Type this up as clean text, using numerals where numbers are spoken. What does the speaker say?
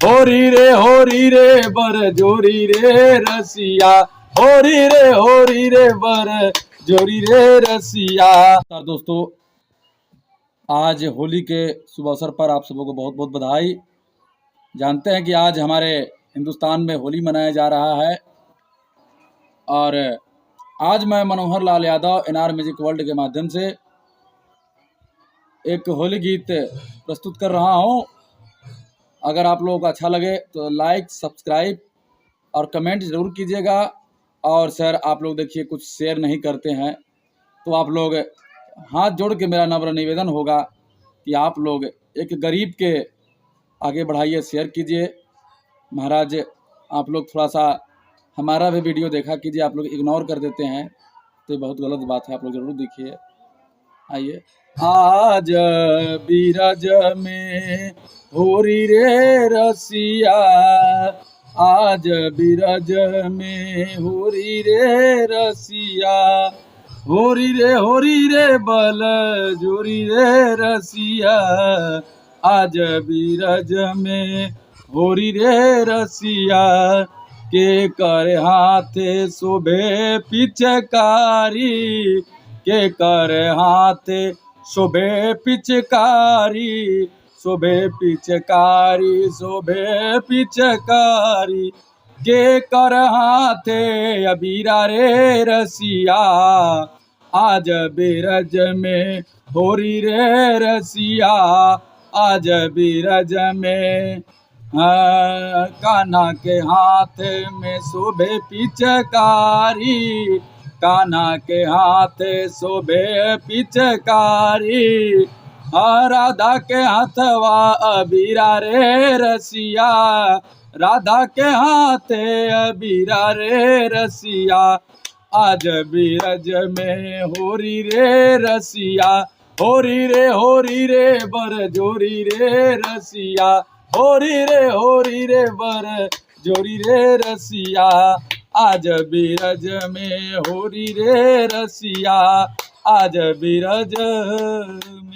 होरी रे बर जोरी रे रसिया, होरी रे बर जोरी रे रसिया। दोस्तों, आज होली के शुभ अवसर पर आप सबों को बहुत बहुत बधाई। जानते हैं कि आज हमारे हिंदुस्तान में होली मनाया जा रहा है और आज मैं Manohar Lal Yadav NR music world के माध्यम से एक होली गीत प्रस्तुत कर रहा हूं। अगर आप लोगों को अच्छा लगे तो लाइक, सब्सक्राइब और कमेंट ज़रूर कीजिएगा। और सर, आप लोग देखिए कुछ शेयर नहीं करते हैं, तो आप लोग हाथ जोड़ के मेरा नम्र निवेदन होगा कि आप लोग एक गरीब के आगे बढ़ाइए, शेयर कीजिए। महाराज, आप लोग थोड़ा सा हमारा भी वीडियो देखा कीजिए। आप लोग इग्नोर कर देते हैं तो ये बहुत गलत बात है। आप लोग ज़रूर देखिए। आइए। आज बीरज में होरी रे रसिया, आज बीरज में होरी रे रसिया, होरी रे बल जोरी रे रसिया, आज बीरज में होरी रे रसिया, के कर हाथे शोभे पिचकारी, के कर हाथे शोभे पिचकारी, शोभे पिचकारी, शोभे पिचकारी, के कर हाथे अबीरा रे रसिया, आज बीरज में होरी रे रसिया, आज बीरज में कान्हा के हाथ में शोभे पिचकारी, कान्हा के हाथ शोभे पिचकारी, राधा के हाथवा अबीरा रे रसिया, राधा के हाथ अबीरा रे रसिया, आज बीरज में होरी रे रसिया, होरी रे बर जोरी रे रसिया, होरी रे बर जोरी रे रसिया, आज बीरज में होरी रे रसिया, आज बीरज में।